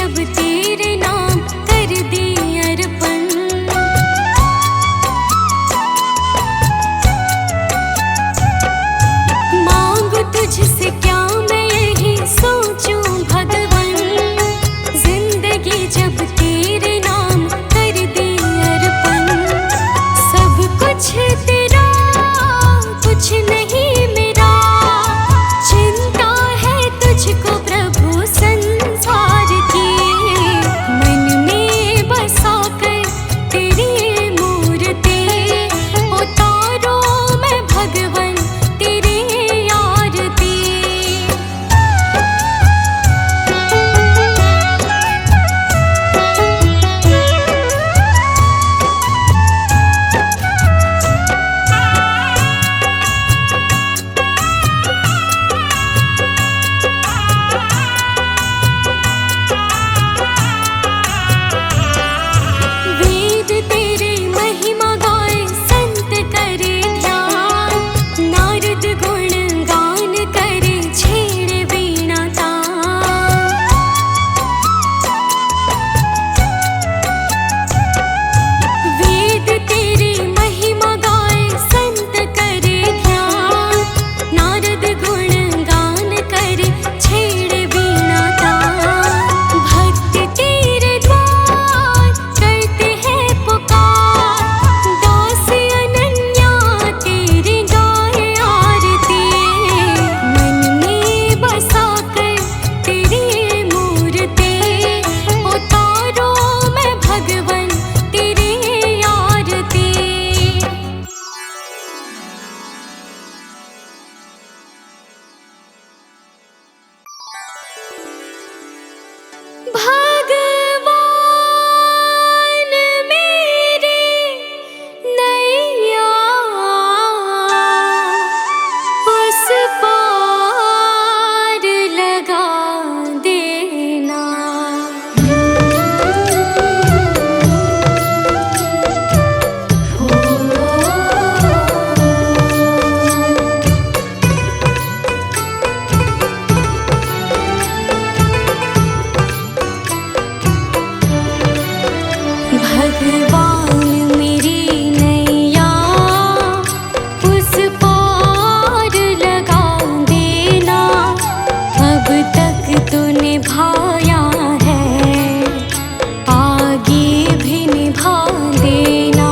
जब तेरे नाम कर दी अर्पण। मांगू तुझसे क्या मैं यही सोचूं भगवन, जिंदगी जब तेरे नाम कर दी अर्पण। सब कुछ तेरा कुछ नहीं मेरा, चिंता है तुझको प्रभु संसार की। मन में बसा कर तेरी मूर्ति, उतारो मैं भगवन तेरी आरती। वेद तेरी महिमा गाए संत करे ध्यान, नारद गुण गान करे छेड़े वीणा तान। वेद तेरी महिमा गाए संत करे ध्यान, नारद गुण गान करे छेड़े वीणा तान। भक्त तेरे द्वार करते हैं पुकार, दास अनन्या तेरी गाए आरती। मन में बसा कर तेरी मूर्ति, उतारो मैं भगवन तेरी आरती। भगवान मेरे नैया उस पार लगा देना। भगवान मेरी नैया उस पार लगा देना। अब तक तो निभाया है, आगे भी निभा देना।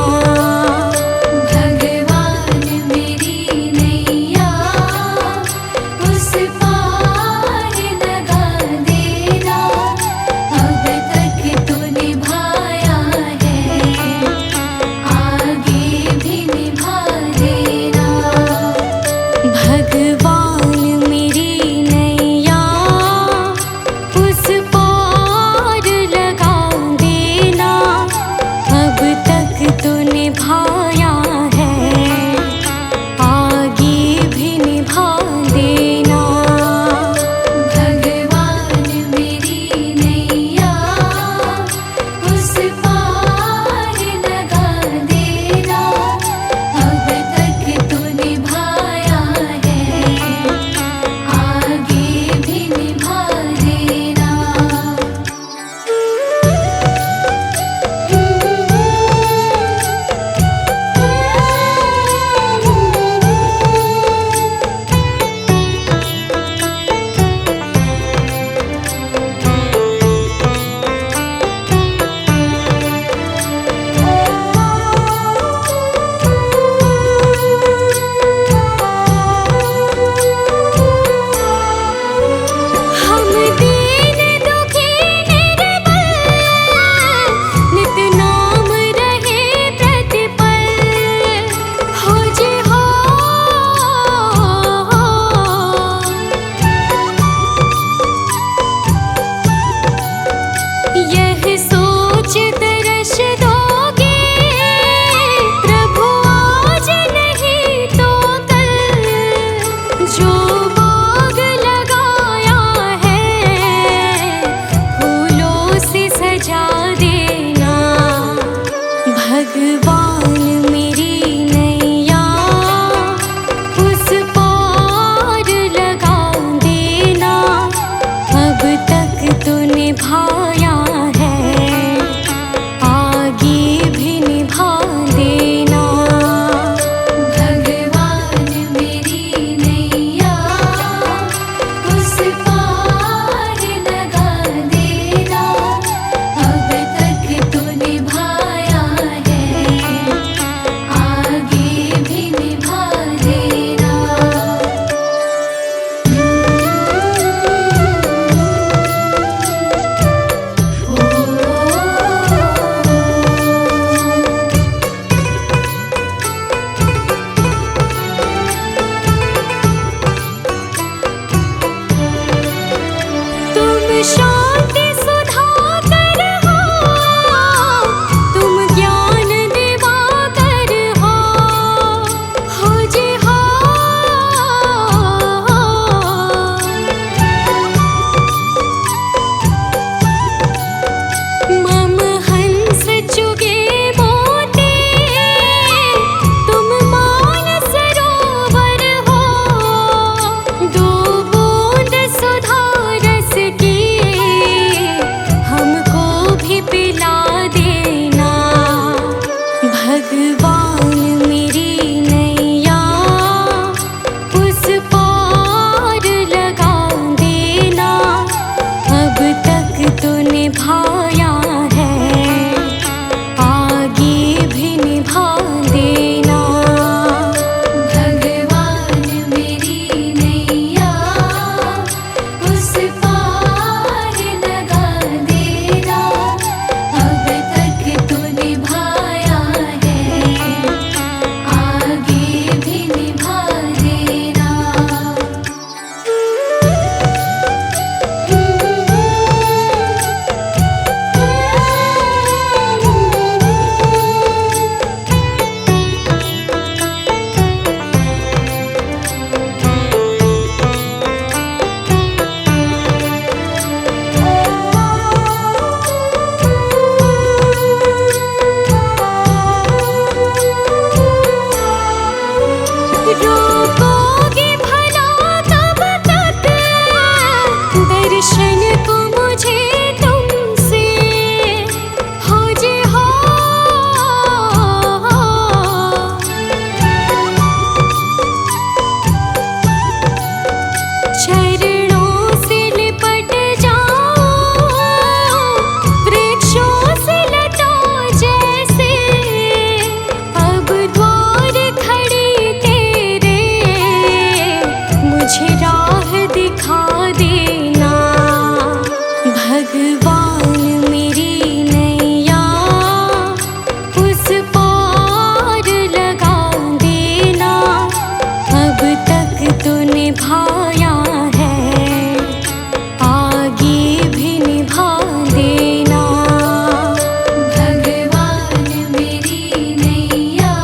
भगवान मेरी नैया उस पार लगा देना। अब तक तो निभाया है, आगे भी निभा देना। भगवान मेरी नैया उस पार लगा देना। अब तक तो निभाया है, आगे भी निभा देना। भगवान मेरी नैया उस पार लगा देना। अब तक तो निभाया है, आगे भी निभा देना। हम दीन दुखी निर्बल, नित नाम रहे प्रतिपल। हो जे हो यह सोच तरस दोगे प्रभु आज नहीं तो कल। जो बाग लगाया है फूलों से सजा देना। भगवान मेरी नैया उस पार लगा देना। अब तक तो निभा निभाया है, आगे भी निभा देना। भगवान मेरी नैया उस पार लगा देना, अब तक तो निभाया है, आगे भी निभा देना। तुम शांति सुधाकर हो, तुम ज्ञान दिवाकर हो जी हो। मम हंस चुगे मोती, तुम मानस सरोवर हो, दो बूंद सुधा रस की हमको भी पिला देना। भगवान मेरी नैया उस पार लगा देना, अब तक तो निभाया है, आगे भी निभा देना। भगवान मेरी नैया उस पार लगा देना, अब तक तो निभाया है, आगे भी निभा देना। रोकोगे भला कब तक दर्शन को मुझे तुमसे, हो जी हो। चरणों से लिपट जाओ, वृक्षों से लटा जैसे, अब द्वार खड़ी तेरे, मुझे राह दिखा देना। भगवान मेरी नैया उस पार लगा देना, अब तक तो निभाया है, आगे भी निभा देना। भगवान मेरी नैया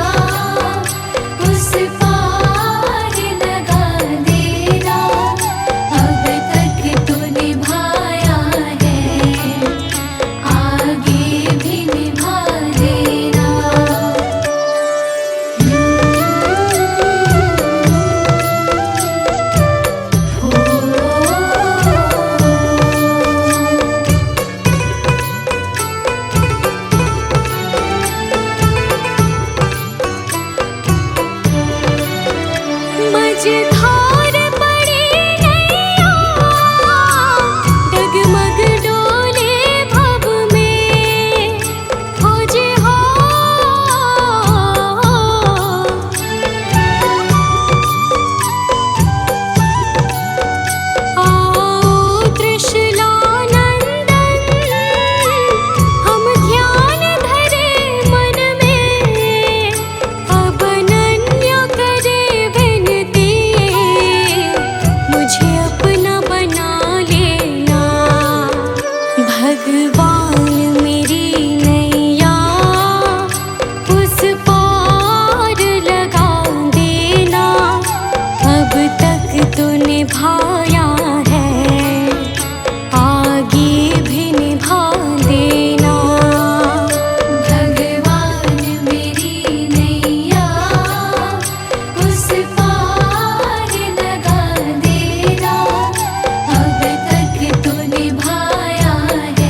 उस पार लगा देना, अब तक तो निभाया है, आगे भी निभा देना। मझधार पड़ी नैया, डगमग डोले भव में, हो जी हो। आओ त्रिशूलानंदन, हम ध्यान धरे मन में, अब अनन्य करे विनती, मुझे अपना बना लेना। भगवान मेरी नैया उस पार लगा देना, अब तक तो निभाया है, आगे भी निभा देना। भगवान मेरी नैया उस पार लगा देना, अब तक तो निभाया है,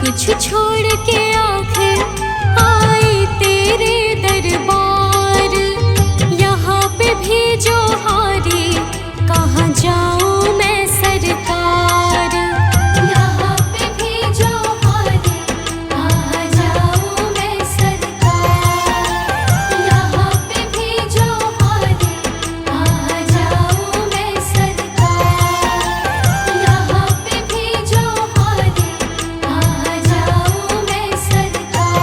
कुछ छोड़ के आखिर आई तेरे दरबार। यहाँ पे भी जो हारी, कहाँ जाऊँ मैं सरकार। यहाँ पे भी जो हारी, कहाँ जाऊँ मैं सरकार। यहाँ पे भी जो हारी, कहाँ जाऊँ मैं सरकार। यहाँ पे भी जो हारी, कहाँ जाऊँ मैं सरकार।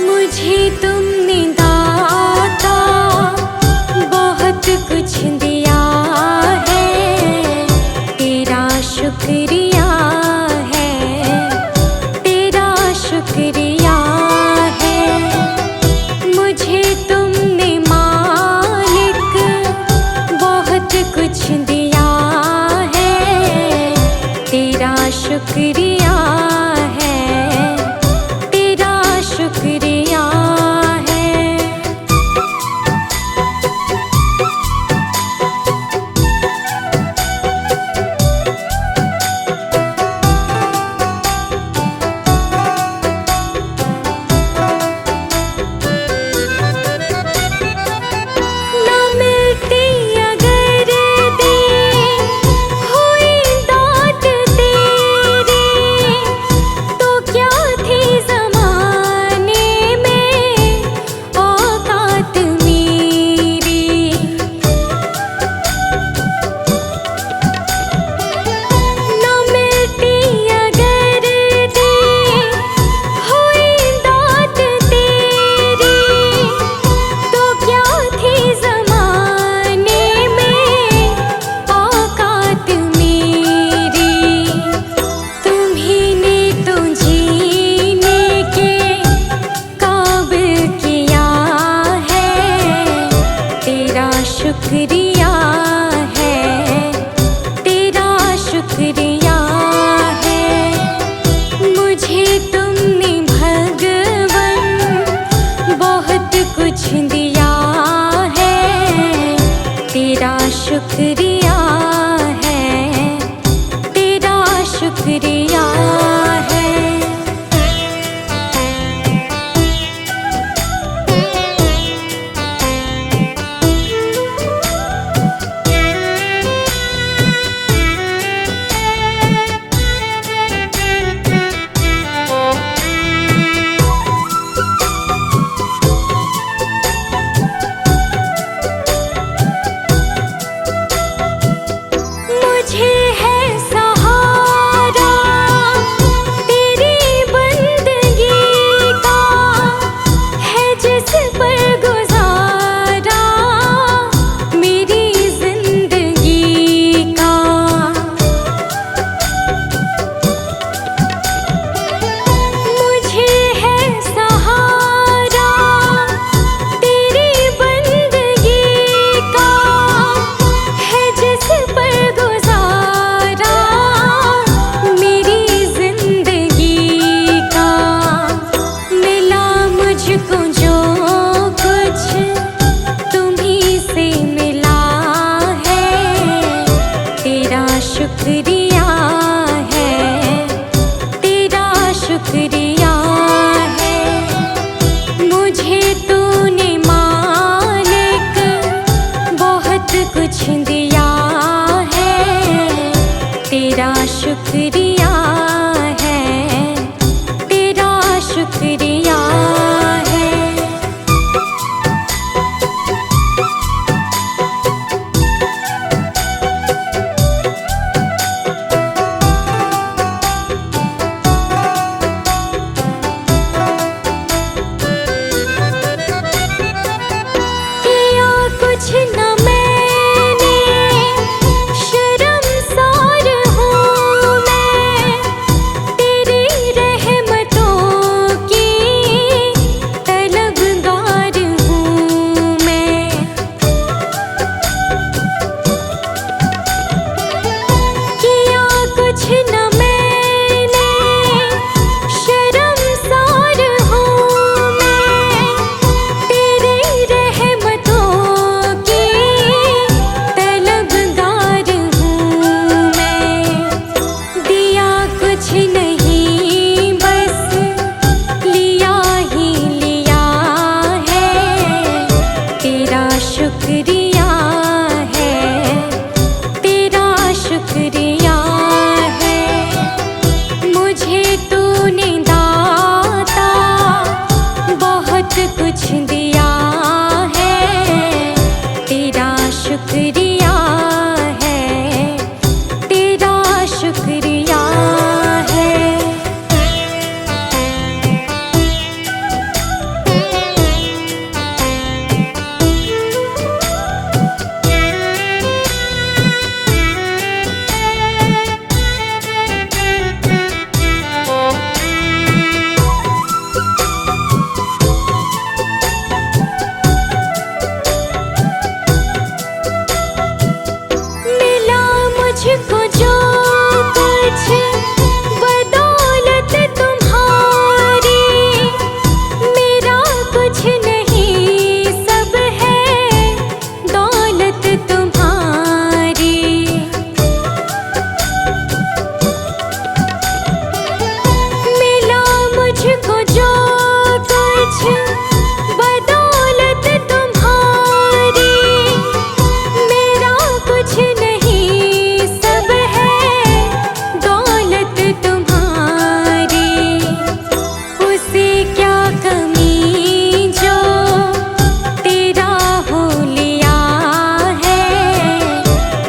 मुझे तुमने दाता बहुत कुछ दिया है, तेरा शुक्रिया है, तेरा शुक्रिया है। मुझे तुमने मालिक बहुत कुछ दिया है, तेरा शुक्रिया है, तेरा शुक्रिया है। ना मिलती अगर दी हुई दात तेरी, तो क्या थी ज़माने में औकात मेरी। ना मिलती अगर दी हुई दात तेरी, तो क्या थी ज़माने में औकात मेरी। तुम्ही ने तो जीने के काबिल किया है, तेरा शुक्रिया है, तेरा शुक्रिया है। मुझे तुमने भगवन बहुत कुछ दिया है, तेरा शुक्रिया है, तेरा शुक्रिया है। मुझे है सहारा तेरी बंदगी का, है जिस पर गुजारा मेरी जिंदगी का। मुझे है सहारा तेरी बंदगी का, है जिस पर गुजारा मेरी जिंदगी का। मिला मुझको जो कुछ तुम्ही से मिला है, तेरा शुक्रिया है, तेरा शुक्रिया है। मुझे तूने मालिक बहुत कुछ दिया है, तेरा शुक्रिया है, तेरा शुक्रिया है। शुक्रिया है, तेरा शुक्रिया है। मिला मुझको जो कुछ बदौलत तुम्हारी, मेरा कुछ नहीं सब है दौलत तुम्हारी। मिला मुझको जो कुछ बदौलत तुम्हारी, मेरा कुछ नहीं सब है दौलत तुम्हारी। उसे क्या कमी जो तेरा हो लिया है,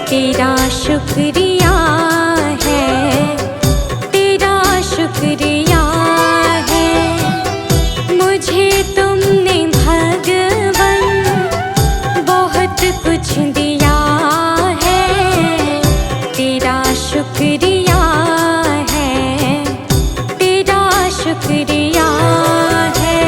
तेरा शुक्रिया है, तेरा शुक्रिया है। मुझे तुमने भगवन बहुत कुछ दिया है, तेरा शुक्रिया है, तेरा शुक्रिया है।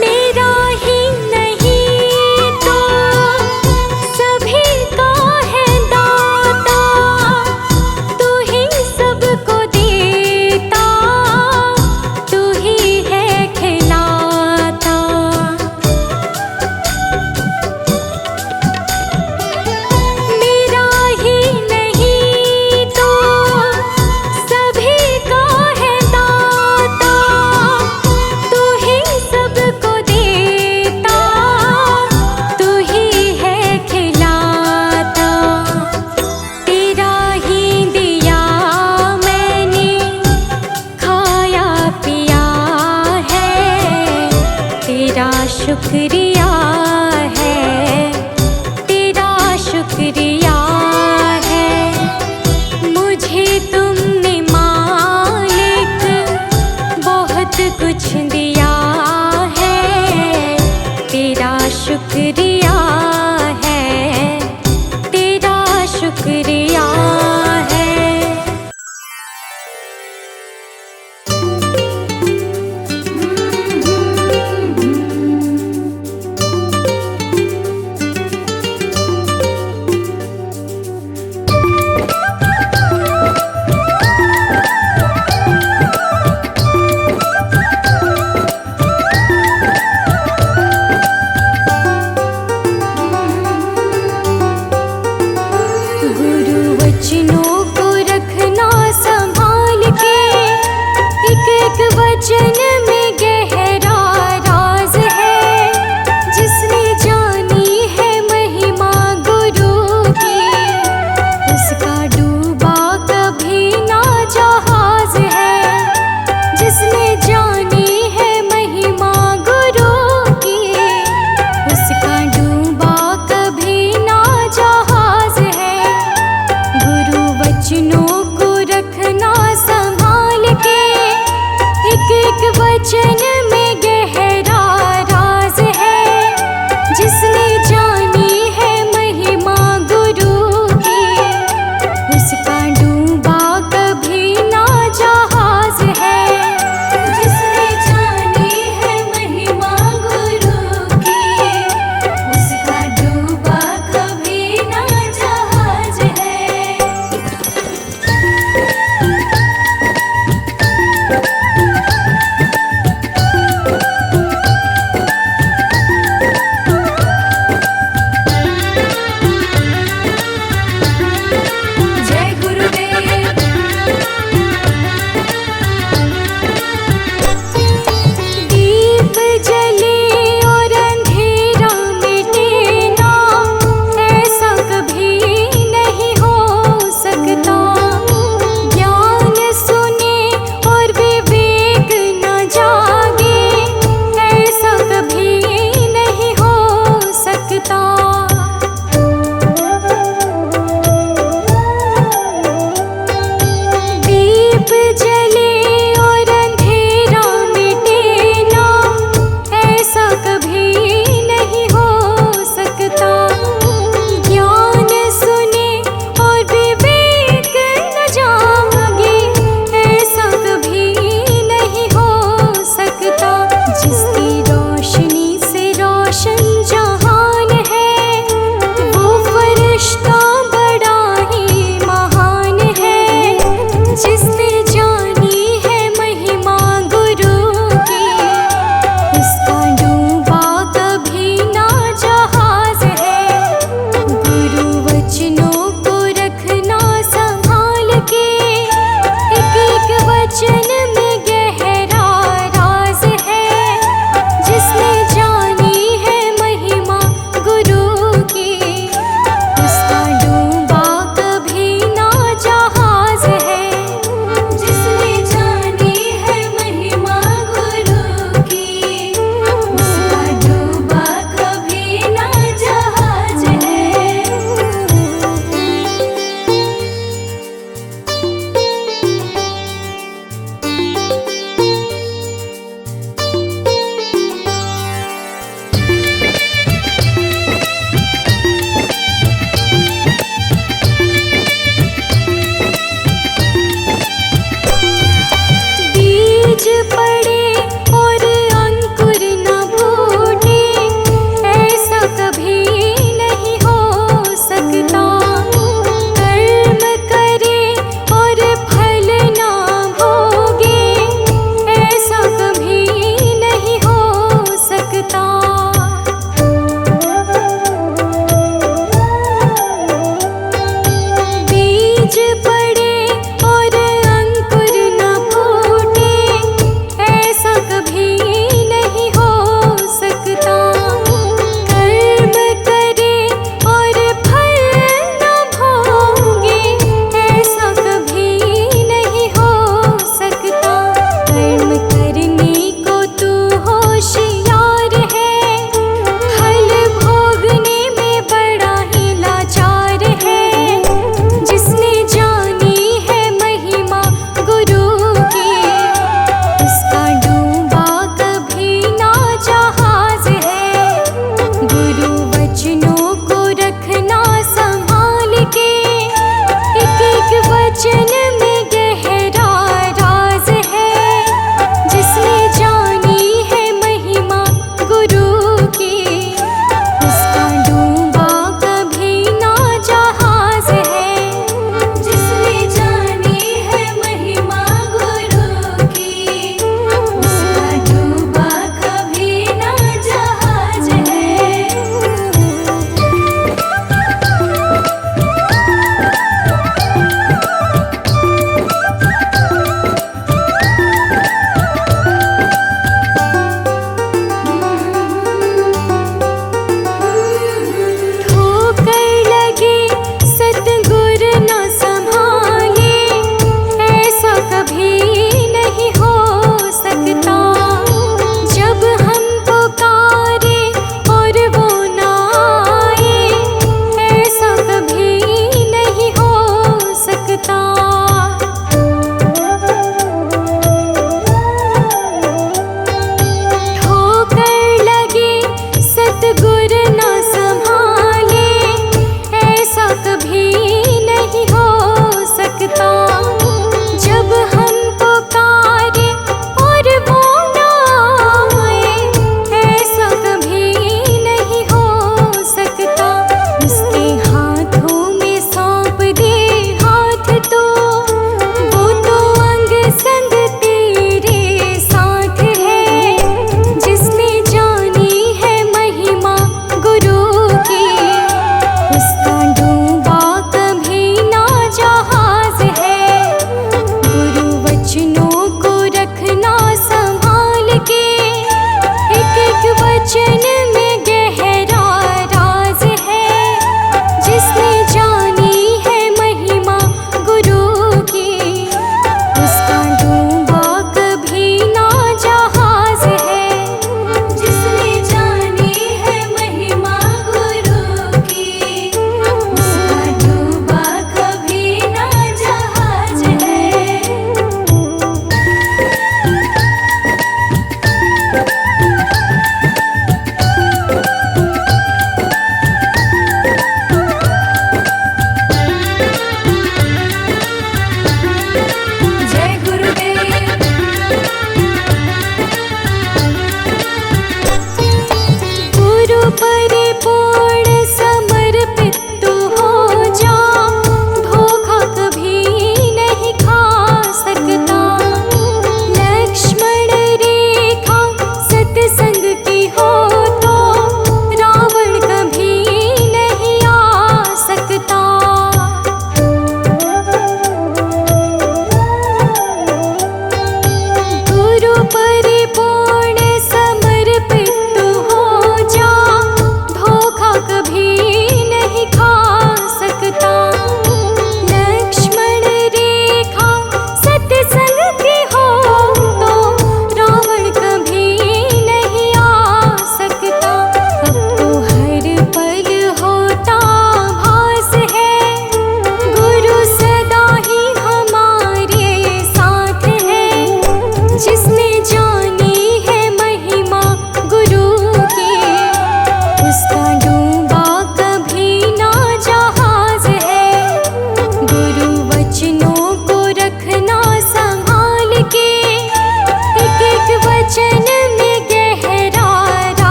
मेरा ही नहीं तो सभी का है दाता, तू ही सबको देता, तू ही है खिलाता। मेरा ही नहीं तो सभी का है दाता, तू ही सबको देता, तू ही है खिलाता। तेरा ही दिया मैंने खाया पिया है, तेरा शुक्रिया है, तेरा शुक्रिया है। मुझे तुमने मालिक बहुत कुछ दिया है, तेरा शुक्रिया है, तेरा शुक्रिया है।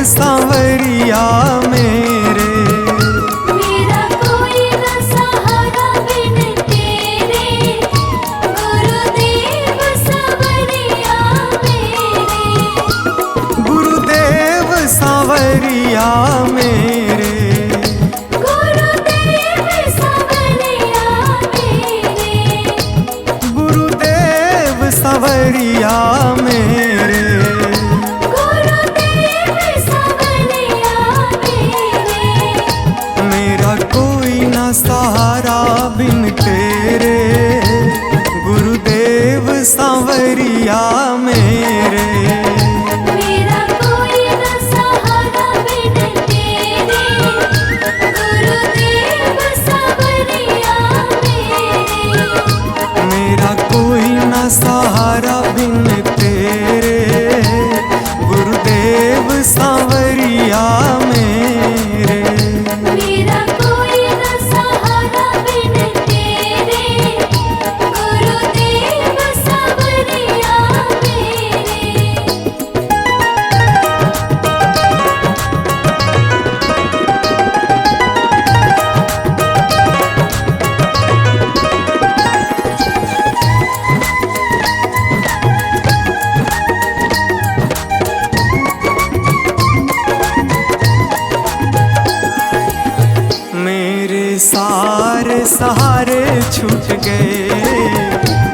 सांवरिया मेरे। मेरा कोई न सहारा बिन तेरे, गुरुदेव सांवरिया मेरे। गुरुदेव सांवरिया मेरे। गुरुदेव सांवरिया मेरे। गुरुदेव सांवरिया मेरे। गुरुदेव सांवरिया मेरे। मेरा कोई ना सहारा बिन तेरे, गुरुदेव सांवरिया मेरे। मेरा कोई न सहारा बिन तेरे, गुरुदेव सांवरिया मेरे। मेरा कोई ना सहारा बिन तेरे, गुरुदेव सांवरिया मेरे। मेरा कोई न सहारा बिन तेरे, गुरुदेव सांवरिया मेरे। मेरे सारे सहारे छूट गए,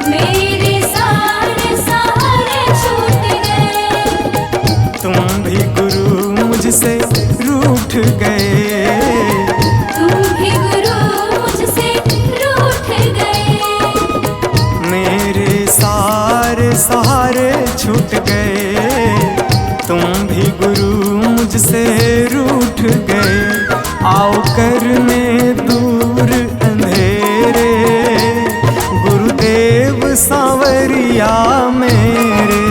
मेरे सारे सहारे छूट गए। तुम भी गुरु मुझसे रूठ गए। तुम भी गुरु मुझसे रूठ गए। मेरे सारे सहारे छूट गए, तुम भी गुरु मुझसे रूठ गए। आओ करने दूर अंधेरे, गुरुदेव सांवरिया मेरे।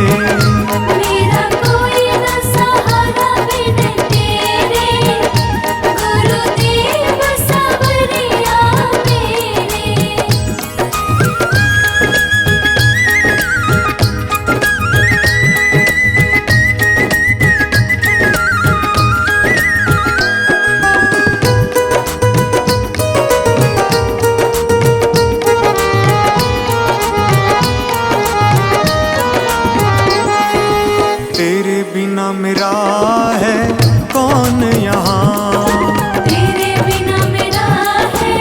मेरा कोई न सहारा बिन तेरे, गुरुदेव सांवरिया मेरे। तेरे बिना मेरा है कौन यहाँ, तेरे बिना मेरा है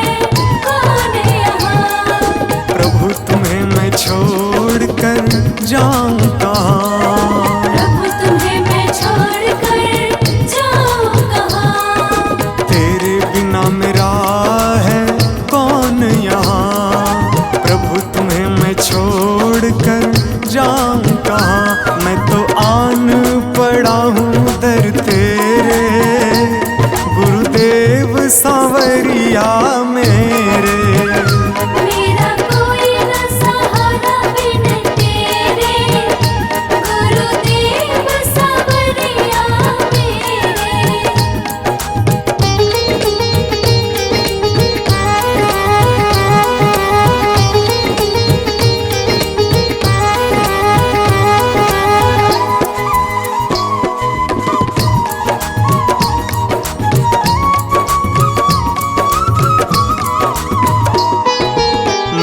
कौन यहाँ। प्रभु तुम्हें मैं छोड़ कर जाऊं कहाँ। प्रभु तुम्हें मैं छोड़ कर जाऊं कहाँ। तेरे बिना मेरा है कौन यहाँ, प्रभु तुम्हें मैं छोड़ कर जाऊं कहाँ। मैं तो आन पड़ा हूँ दर तेरे, गुरुदेव सांवरिया मेरे। मेरा कोई न सहारा बिन तेरे, गुरुदेव सांवरिया मेरे।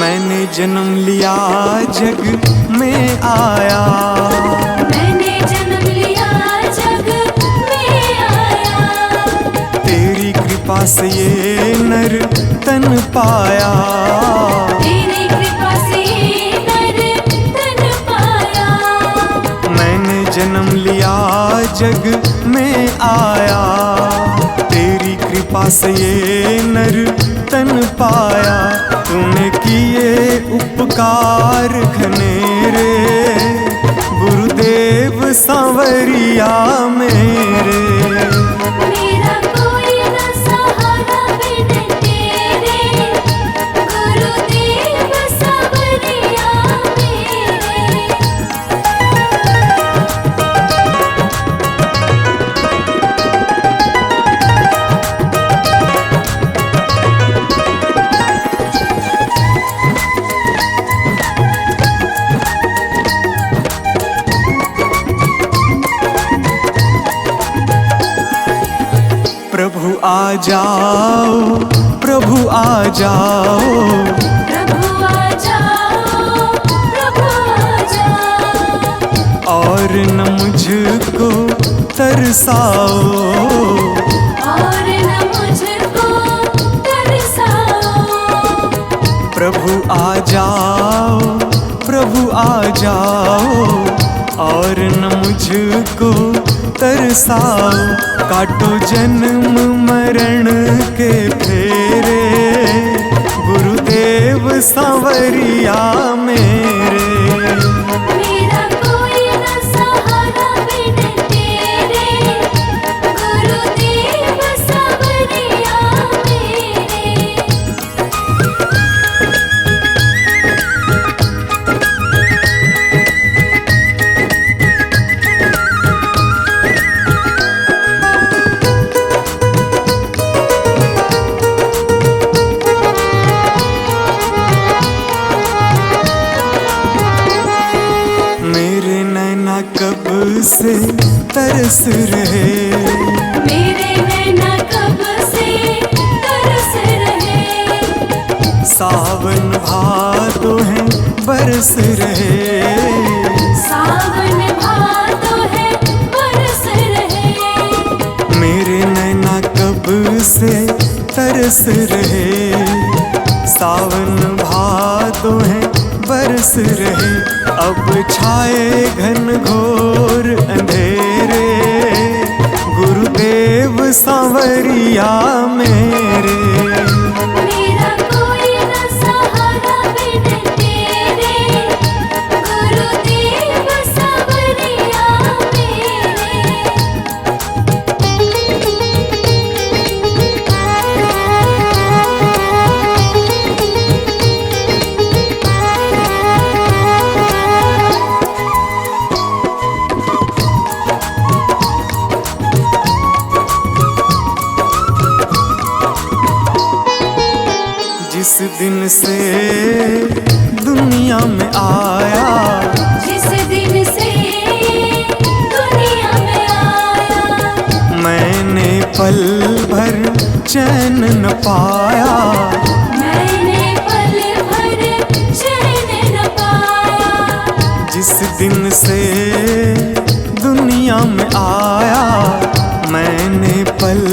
मैंने जन्म लिया जग में आया, मैंने जन्म लिया जग में आया। तेरी कृपा से ये नर तन पाया। तेरी कृपा से नर तन पाया। मैंने जन्म लिया जग में आया, तेरी कृपा से ये नर तन पाया। तूने किए उपकार घनेरे, गुरुदेव सांवरिया मेरे। मेरा कोई न सहारा बिन तेरे, गुरुदेव सांवरिया मेरे। आ जाओ, प्रभु आ जाओ, प्रभु आ जाओ, प्रभु आ जाओ। और न मुझको तरसाओ, और न मुझको तरसाओ। प्रभु आ जाओ, प्रभु आ जाओ, और न मुझको तरसाओ। काटो जन्म मरण के फेरे, गुरुदेव सांवरिया मेरे। मेरा कोई न सहारा बिन तेरे, गुरुदेव सांवरिया मेरे। मेरे नैना कब से तरस रहे, मेरे नैना कब से तरस रहे। सावन भादो है बरस रहे, सावन भादो है बरस रहे। मेरे नैना कब से तरस रहे। सावन भादो है बरस रहे। अब छाए घन घोर अंधेरे, गुरुदेव सांवरिया मेरे। मेरा कोई न सहारा बिन तेरे, गुरुदेव सांवरिया जिस दिन से दुनिया में आया, जिस दिन से दुनिया में आया। मैंने पल भर चैन न पाया। मैंने पल भर चैन न पाया। जिस दिन से दुनिया में आया, मैंने पल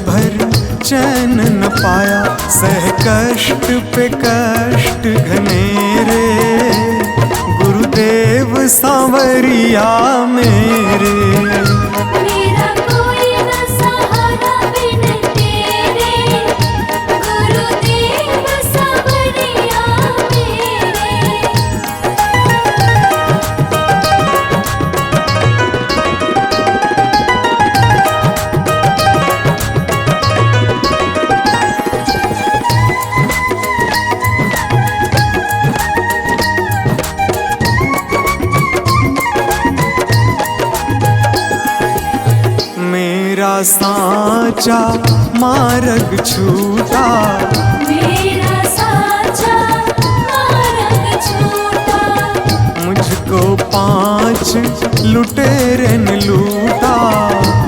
भर चैन न पाया। सह कष्ट पे कष्ट घनेरे, गुरुदेव सांवरिया मेरे। मेरा कोई न सहारा बिन तेरे, गुरुदेव सांवरिया मेरे। मेरा साचा मार्ग छूटा, मेरा साचा मार्ग छूटा। मुझको 5 लुटेरे ने लूटा।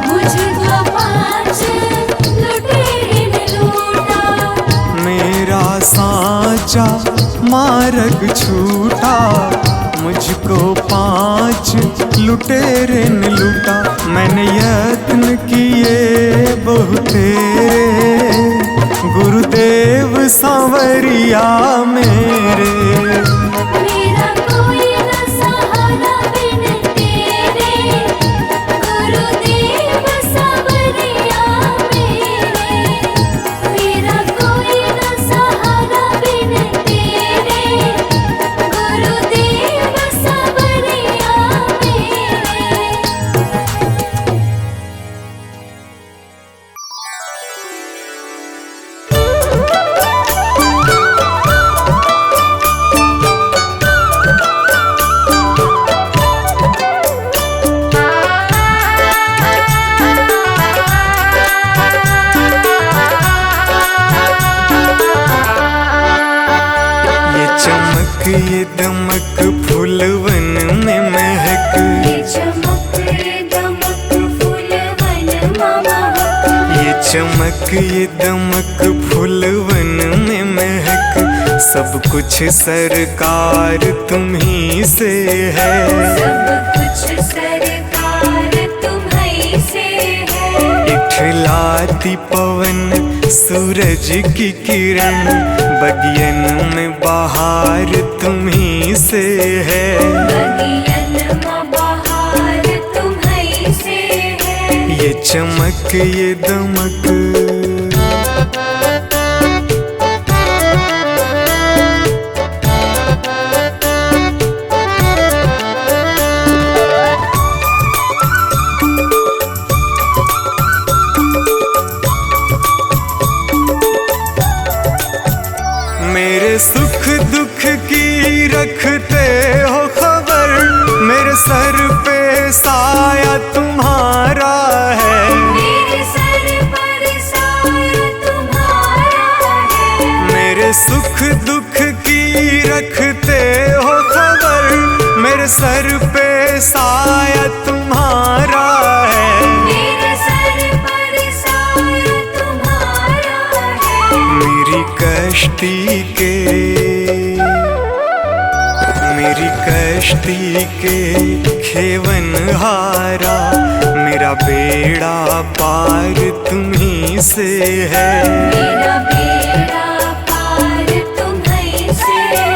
मुझको 5 लुटेरे ने लूटा। मेरा साचा मार्ग छूटा, मुझको 5 लुटेरे ने लूटा। मैंने यत्न किए बहुतेरे, गुरुदेव सांवरिया मेरे। मेरा कोई न सहारा बिन तेरे, गुरुदेव सांवरिया मेरे। मेरा कोई न सहारा बिन तेरे, गुरुदेव सांवरिया मेरे। ये दमक फूलवन में महक, ये चमक दमक फूलवन में महक। ये चमक ये दमक फूलवन में महक, सब कुछ सरकार तुम्ही से है। सब कुछ सरकार तुम्ही से है। इठलाती पवन सूरज की किरण, बगियन में बहार तुम्ही से है। बगियन में बहार तुम्ही से है। ये चमक ये दमक मेरे सुख दुख की रखते हो खबर, मेरे सर पे साया तुम्हारा है। मेरे सर पर साया तुम्हारा है। मेरे सुख दुख की रखते हो खबर, मेरे सर पे साया तुम्हारा है। मेरे सर पर साया तुम्हारा है। मेरी कश्ती के खेवन हारा, मेरा बेड़ा पार तुम्ही से है। मेरा बेड़ा पार तुम्ही से है।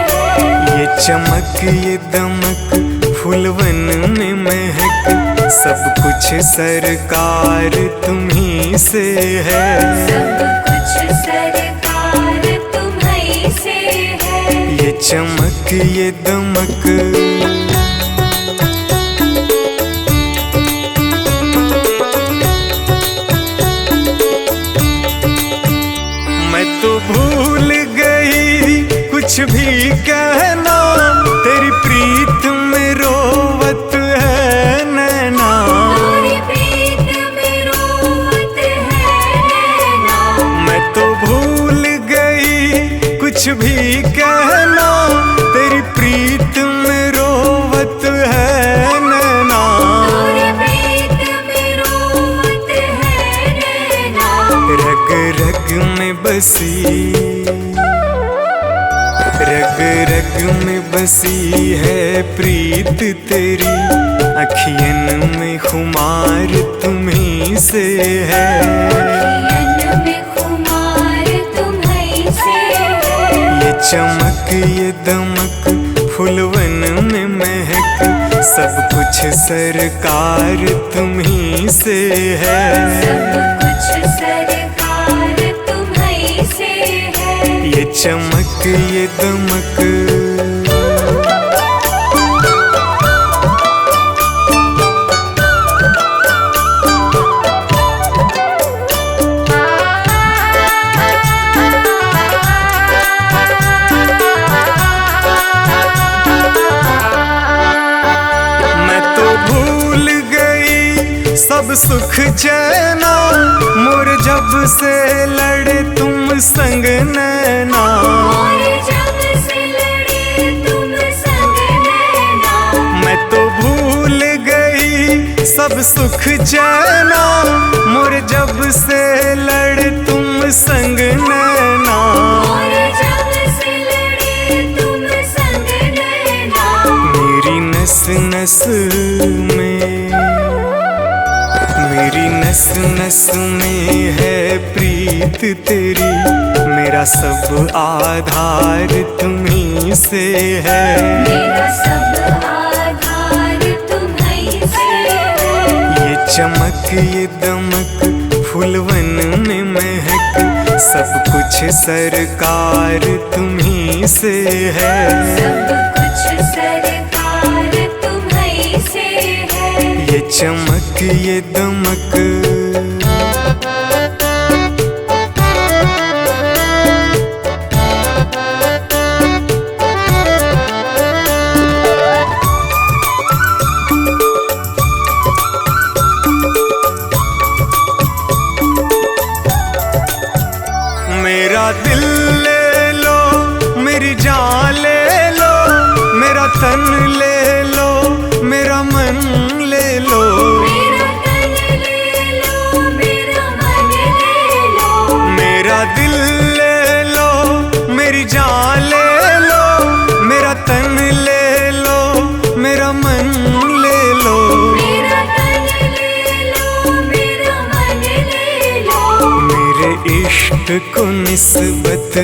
ये चमक ये दमक फूलवन में महक, सब कुछ सरकार तुम्ही से है। सब कुछ सरकार तुम्ही से है। ये चमक ये दमक मैं तो भूल गई कुछ भी कहना, तेरी प्रीत में रोवत है नैना। तेरी प्रीत में रोवत है नैना। मैं तो भूल गई कुछ भी कहना, तेरी प्रीत में रोवत है नैना। तेरी प्रीत में रोवत है नैना। रग रग में बसी, रग रग में बसी है प्रीत तेरी, अखियन में खुमार तुम्ही से है। अखियन में खुमार तुम्ही से है। ये चमक ये दमक फूलवन में महक, सब कुछ सरकार तुम्ही से है। सब कुछ सरकार तुम्ही से है। ये चमक ये दमक मैं तो भूल गई सब सुख चैना, मोर जब से लड़े तुम संग नैना। और जब से लड़े तुम संग नैना। मैं तो भूल गई सब सुख चैना, मोर जब से लड़े तुम संग नैना। और जब से लड़े तुम संग नैना। मेरी नस नस में, मेरी नस नस में है प्रीत तेरी, मेरा सब आधार तुम्ही से है। मेरा सब आधार तुम्ही से है। ये चमक ये दमक फूलवन में महक, सब कुछ सरकार तुम्ही से है। सब कुछ सरकार तुम्ही से है। ये चमक ये दमक मेरा दिल ले लो, मेरी जान ले लो, मेरा तन ले लो, मेरा मन ले लो। मेरा तन ले लो, मेरा मन ले इश्क को निस्बत,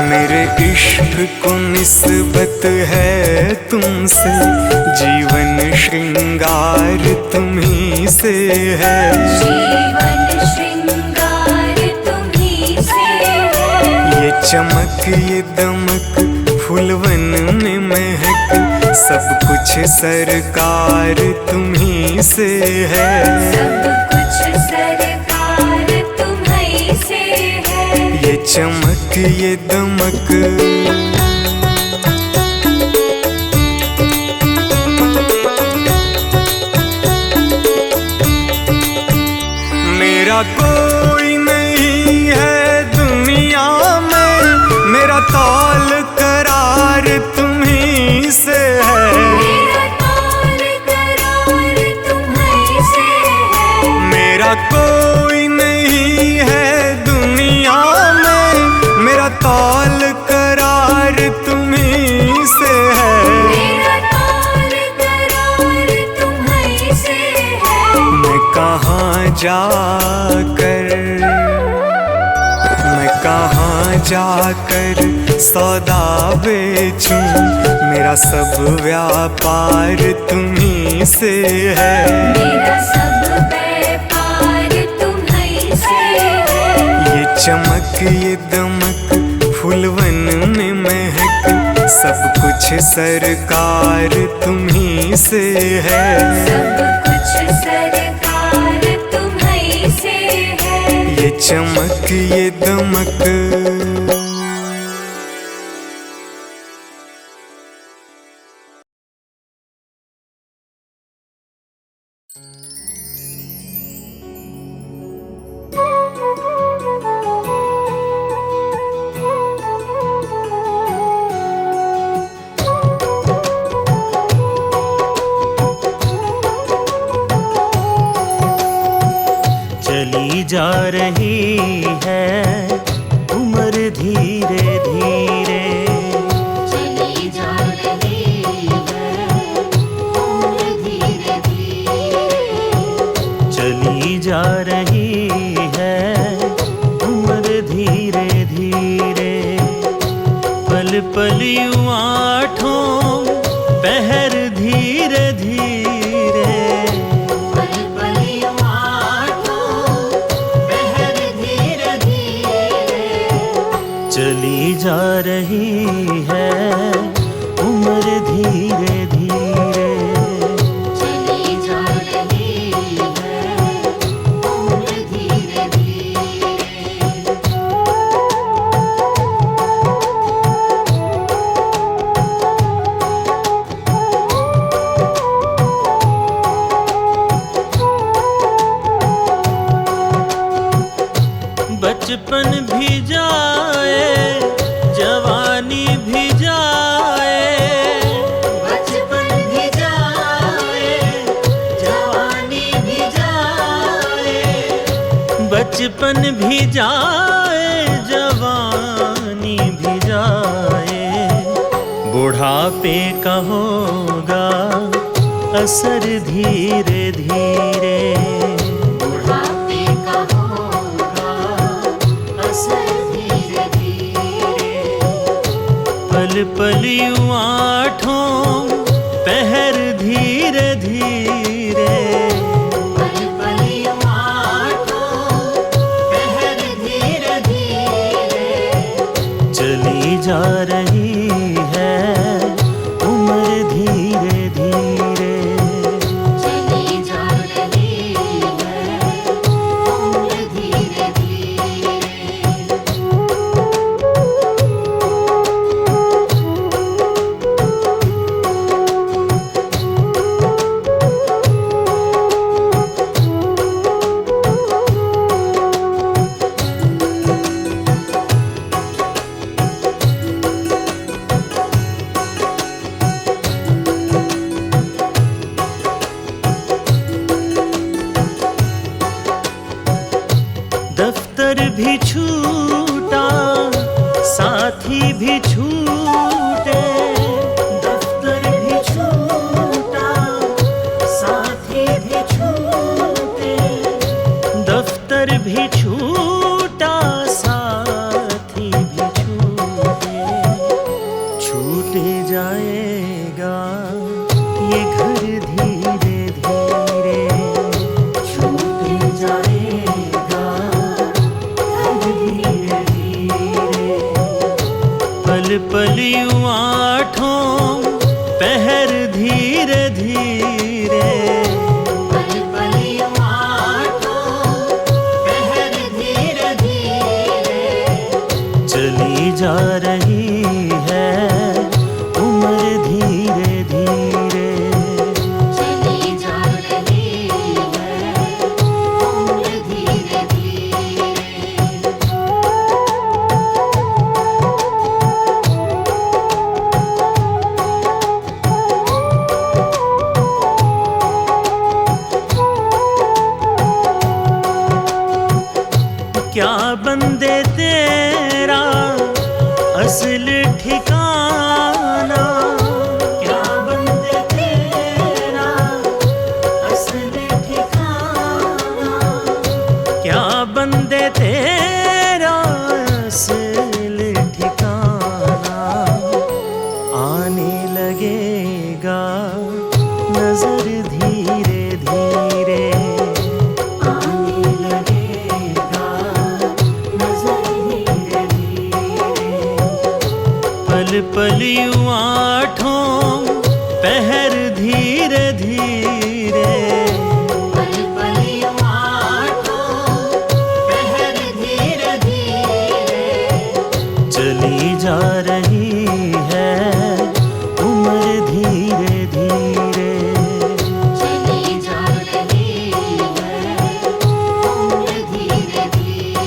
मेरे इश्क को निस्बत है तुमसे, जीवन श्रृंगार तुम्ही से है। जीवन श्रृंगार तुम्ही से है। ये चमक ये दमक फूलवन में महक, सब कुछ सरकार तुम्ही से है। सब कुछ सरकार तुम्ही से है। ये चमक ये दमक मेरा कोई नहीं है दुनिया में, मेरा तौल करार तुम्ही से है। मेरा तौल करार तुम्ही से है। मेरा कोई नहीं है दुनिया में, मेरा तौल करार तुम्ही से है। मेरा तौल करार तुम्ही से है। मैं कहाँ जाकर सौदा बेचूं, मेरा सब व्यापार तुम्ही से है। मेरा सब व्यापार तुम्ही से है। ये चमक ये दमक फूलवन में महक, सब कुछ सरकार तुम्ही से है। सब कुछ सरकार तुम्ही से है। ये चमक ये दमक चली जा रही है उम्र धीरे धीरे, चली जा रही है उम्र धीरे धीरे। चली जा रही है उम्र धीरे धीरे। पल पल यूं आठों पहर धीरे धीरे। पल पल यूं आठों पहर धीरे धीरे। चली जा रही है उम्र धीरे धीरे। चली जा रही है उम्र धीरे धीरे। बचपन भी जाए जवानी भी जाए, बचपन भी जाए जवानी भी जाए। बचपन भी जाए जवानी भी जाए। बुढ़ापे का होगा असर धीरे धीरे। बुढ़ापे का होगा असर धीरे धीरे। पल पल यूं आठों पहर धीरे धीरे। पल पल यूं आठों पहर धीरे धीरे। चली जा रही है उम्र धीरे धीरे। चली जा रही है उम्र धीरे धीरे। दफ्तर भी छूटा साथी भी छूटे। दफ्तर भी छूटा साथी भी छूटे। दफ्तर भी छूटा साथी भी छूटे, छूटे जाएगा ये घर धीरे धीरे, छूटे जाएगा घर धीरे धीरे। पल पल यूं आठों पहर धीरे धीरे, पल पल यूं आठों पहर धीरे धीरे, चली जा रही है उम्र धीरे धीरे, चली जा रही है उम्र धीरे धीरे। क्या बंदे तेरा असल ठिकाना, क्या बंदे तेरा असल ठिकाना, क्या बंदे तेरा असल ठिकाना। आने लगेगा नजर धीरे धीरे, आने लगेगा नजर धीरे धीरे। पल पल यूं आठों पहर धीरे धीरे, पल पल यूं आठों पहर धीरे धीरे, चली जा रही है उम्र धीरे धीरे, चली जा रही है उम्र धीरे धीरे।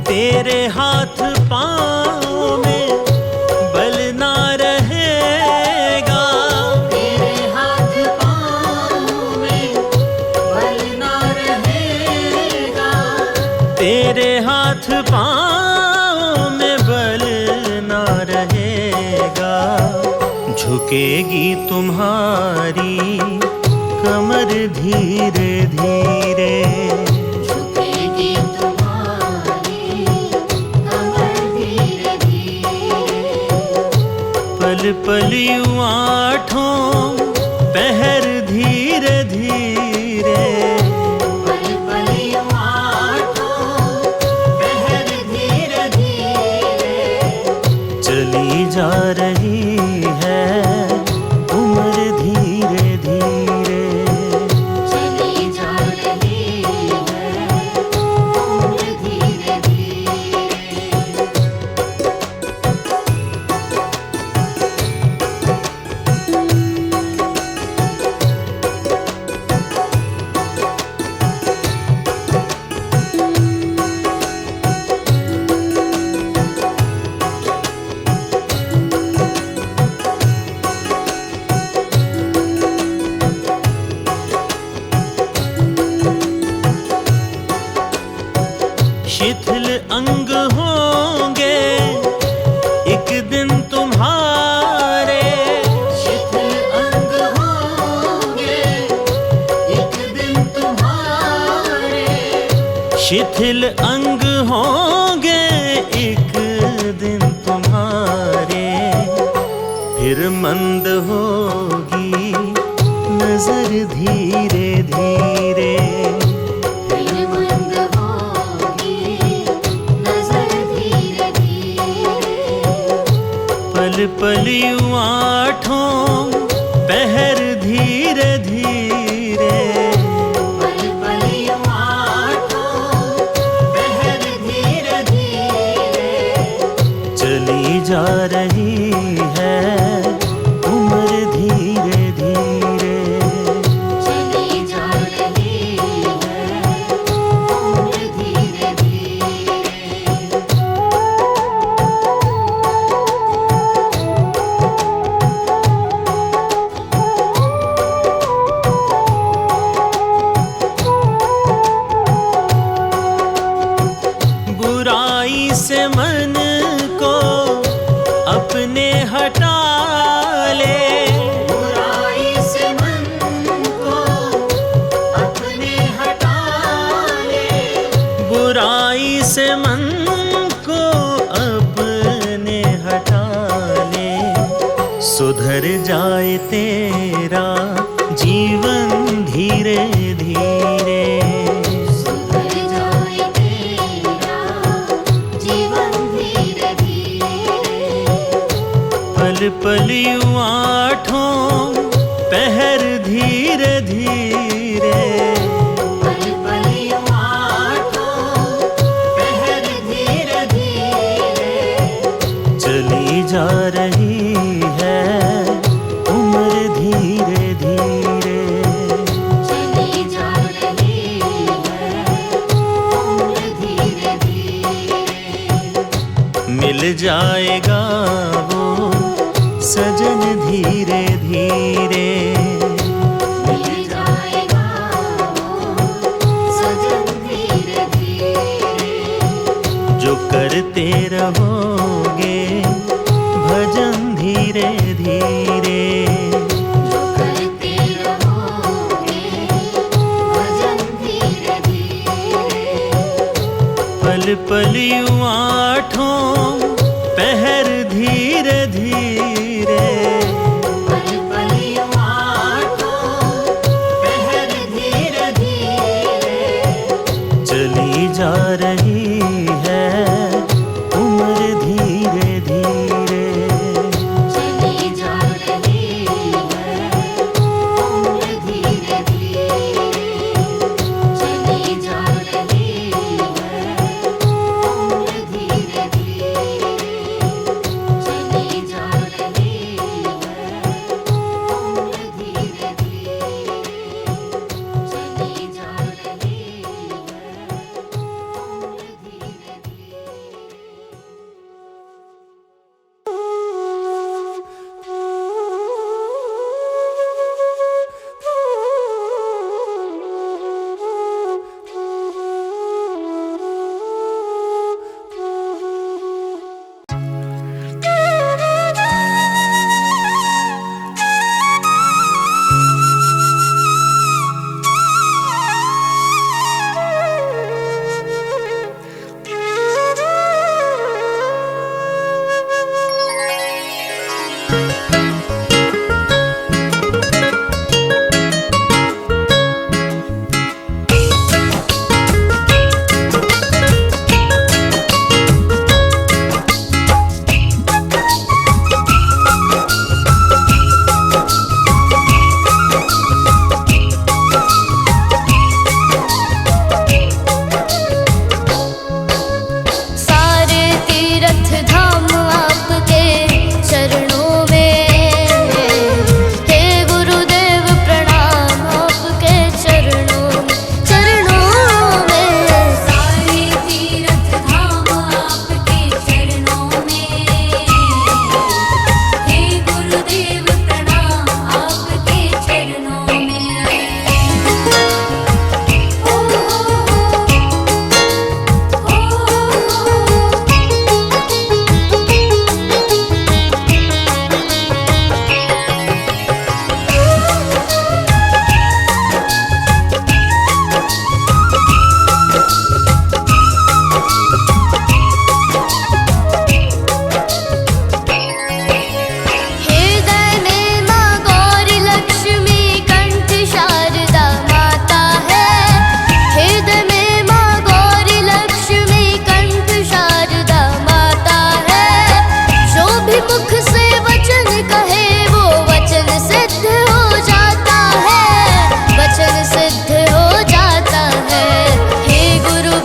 तेरे हाथ पाँव में बल ना रहेगा, तेरे हाथ पाँव में बल ना रहेगा, तेरे हाथ पाँव में बल ना रहेगा। झुकेगी तुम्हारी कमर धीरे धीरे, झुकेगी तुम्हारी कमर धीरे धीरे, पल पल यूं आठों पहर धीरे धीरे, पल पल यूं आठों पहर धीरे धीरे, चली जा रही है उम्र धीरे धीरे, चली जा रही है उम्र धीरे धीरे। शिथिल अंग होंगे एक दिन तुम्हारे, शिथिल अंग होंगे एक दिन तुम्हारे, शिथिल अंग होंगे एक दिन तुम्हारे। फिर मंद होगी नजर धीरे धीरे, फिर मंद होगी नजर धीरे धीरे, पल पल यूं आठों पहर धीरे धीरे, पल पल यूं आठों पहर धीरे धीरे, चली जा रही है उम्र धीरे धीरे, चली जा रही है उम्र धीरे धीरे। बुराई से मन को अपने हटा ले, बुराई से मन को अपने हटा ले, बुराई से मन को अपने हटा ले। सुधर जाए तेरा जीवन धीरे धीरे, सुधर जाए तेरा जीवन धीरे धीरे। पल पल यूं आठों पहर धीरे धीरे, पल पल यूं आठों पहर धीरे धीरे। चली जा रही है उम्र धीरे धीरे, चली जा रही है उम्र धीरे धीरे। मिल जाएगा वो सजन धीरे धीरे, मिल जाएगा वो सजन धीरे धीरे। जो करते रहोगे भजन धीरे धीरे, जो करते रहोगे भजन धीरे धीरे। पल पल यूं आठों पहर धीरे धीरे, पल पल यूं आठों पहर धीरे धीरे। चली जा रही है उम्र धीरे धीरे, चली जा रही है उम्र धीरे धीरे। चली जा रही है उम्र धीरे धीरे। चली जा रही है उम्र धीरे धीरे। चली जा रही है उम्र धीरे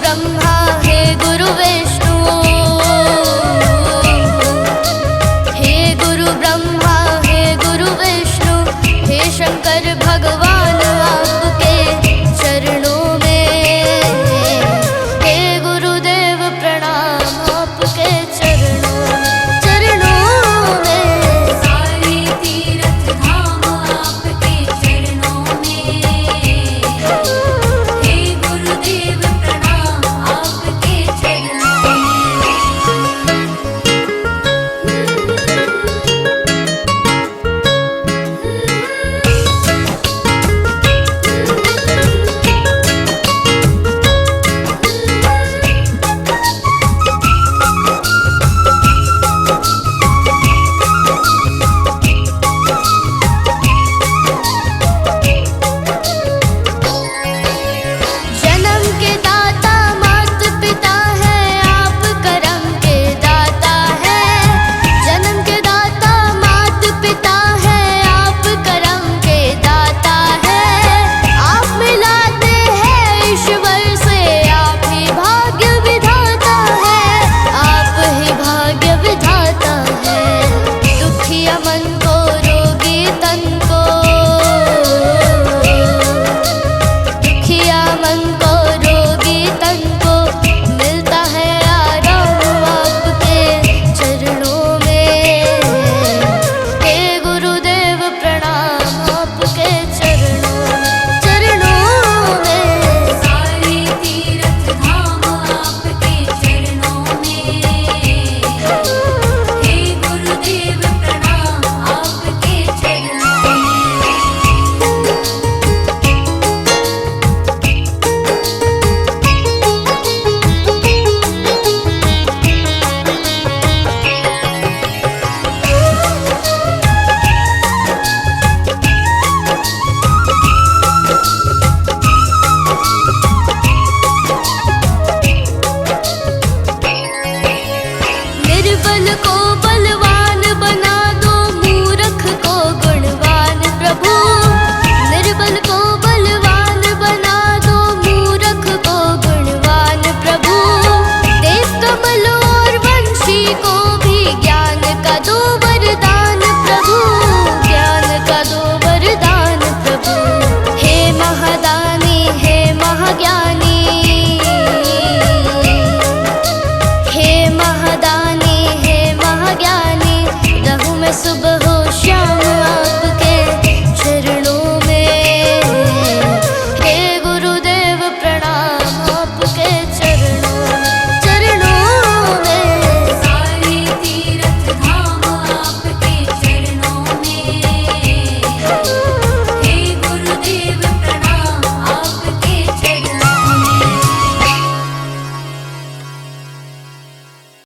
ब्रह्मा हे गुरु विष्णु।